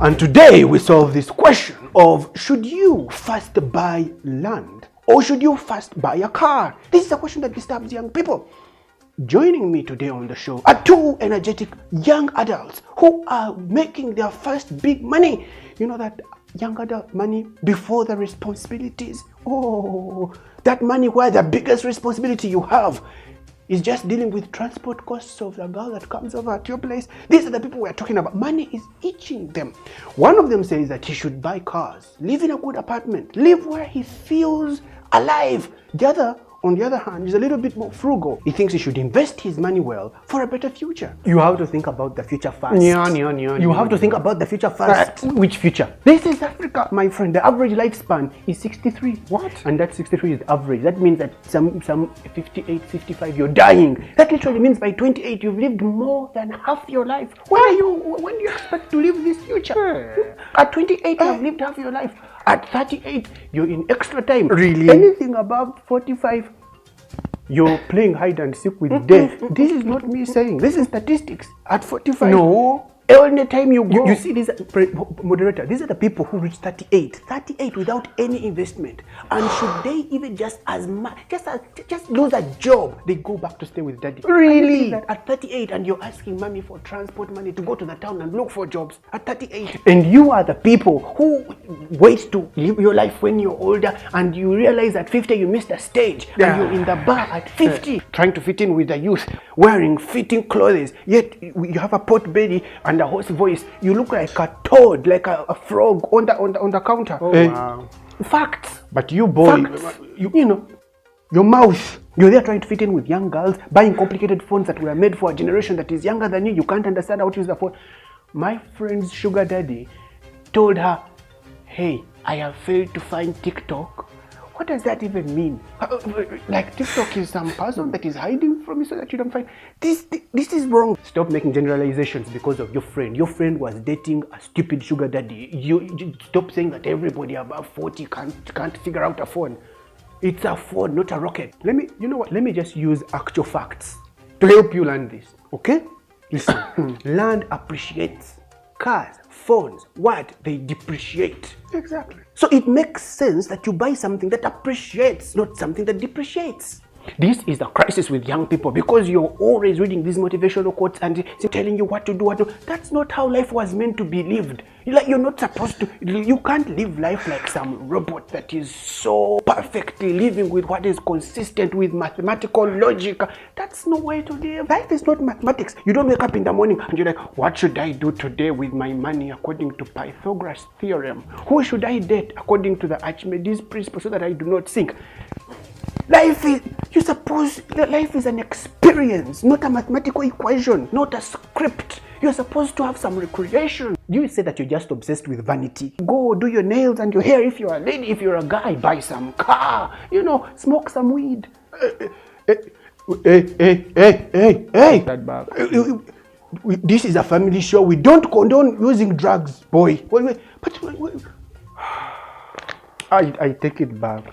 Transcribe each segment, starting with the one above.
And today we solve this question of, should you first buy land or should you first buy a car? This is a question that disturbs young people. Joining me today on the show are two energetic young adults who are making their first big money. You know that young adult money before the responsibilities? Oh, that money where the biggest responsibility you have is just dealing with transport costs of the girl that comes over at your place. These are the people we are talking about. Money is itching them. One of them says that he should buy cars, live in a good apartment, live where he feels alive. The other, on the other hand, is a little bit more frugal. He thinks he should invest his money well for a better future. You have to think about the future first. You have to think about the future first. Which future? This is Africa, my friend. The average lifespan is 63. What? And that 63 is average. That means that some 58, 55, you're dying. That literally means by 28, you've lived more than half your life. When do you expect to live this future? At 28, you've lived half your life. At 38, you're in extra time. Really? Anything above 45, you're playing hide and seek with death. This is not me saying. This is statistics. At 45, no. Any time you go. You see this, moderator, these are the people who reach 38 without any investment. And should they even just lose a job, they go back to stay with daddy. Really? That at 38 and you're asking mommy for transport money to go to the town and look for jobs at 38. And you are the people who wait to live your life when you're older and you realize at 50 you missed a stage. And you're in the bar at 50 trying to fit in with the youth, wearing fitting clothes, yet you have a pot belly and a hoarse voice. You look like a toad, like a frog on the counter. Oh, wow. Facts. But you boy, you know, your mouth, you're there trying to fit in with young girls, buying complicated phones that were made for a generation that is younger than you. You can't understand how to use the phone. My friend's sugar daddy told her, hey, I have failed to find TikTok. What does that even mean? Like TikTok is some person that is hiding from you so that you don't find. This is wrong. Stop making generalizations because of your friend. Your friend was dating a stupid sugar daddy. You stop saying that everybody above 40 can't figure out a phone. It's a phone, not a rocket. You know what? Let me just use actual facts to help you learn this. Okay? Listen, land appreciates. Cars, phones, what? They depreciate. Exactly. So it makes sense that you buy something that appreciates, not something that depreciates. This is the crisis with young people because you're always reading these motivational quotes and telling you what to do. That's not how life was meant to be lived. You're not supposed to. You can't live life like some robot that is so perfectly living with what is consistent with mathematical logic. That's no way to live. Life is not mathematics. You don't wake up in the morning and you're like, what should I do today with my money according to Pythagoras' theorem? Who should I date according to the Archimedes principle so that I do not sink? Life is an experience, not a mathematical equation, not a script. You're supposed to have some recreation. You say that you're just obsessed with vanity. Go do your nails and your hair if you're a lady. If you're a guy, buy some car. Smoke some weed. Hey. That back. This is a family show. We don't condone using drugs, boy. Wait. I take it back,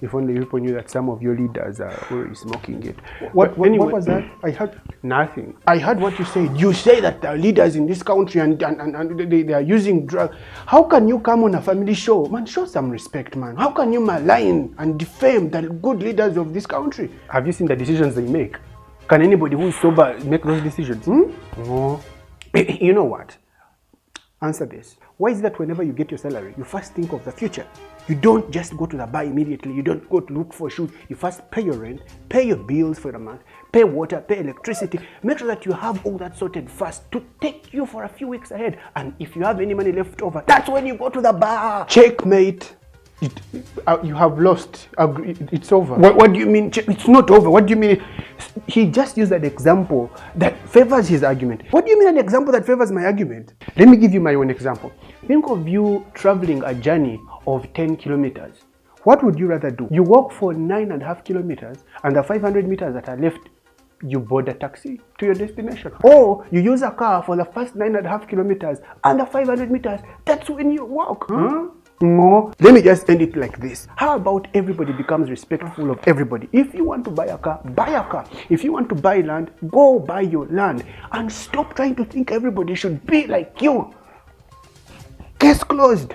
If only people knew that some of your leaders are already smoking it. What was that? I heard nothing. I heard what you said. You say that the leaders in this country and they are using drugs. How can you come on a family show? Man, show some respect, man. How can you malign and defame the good leaders of this country? Have you seen the decisions they make? Can anybody who is sober make those decisions? No. You know what? Answer this. Why is that whenever you get your salary, you first think of the future? You don't just go to the bar immediately. You don't go to look for shoes. You first pay your rent, pay your bills for the month, pay water, pay electricity. Make sure that you have all that sorted first to take you for a few weeks ahead. And if you have any money left over, that's when you go to the bar. Checkmate. You have lost. It's over. What do you mean? It's not over. What do you mean? He just used an example that favors his argument. What do you mean an example that favors my argument? Let me give you my own example. Think of you traveling a journey of 10 kilometers. What would you rather do? You walk for 9.5 kilometers and the 500 meters that are left, you board a taxi to your destination. Or you use a car for the first 9.5 kilometers and the 500 meters, that's when you walk. No, let me just end it like this. How about everybody becomes respectful of everybody? If you want to buy a car, buy a car. If you want to buy land, go buy your land. And stop trying to think everybody should be like you. Case closed.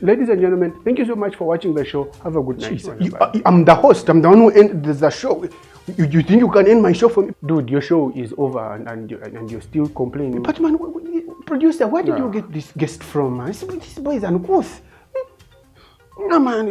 Ladies and gentlemen, thank you so much for watching the show. Have a good night. I'm the host. I'm the one who ends the show. You think you can end my show for me? Dude, your show is over and you're still complaining. But man, producer, where did you get this guest from? Man? This boy is uncouth. No man,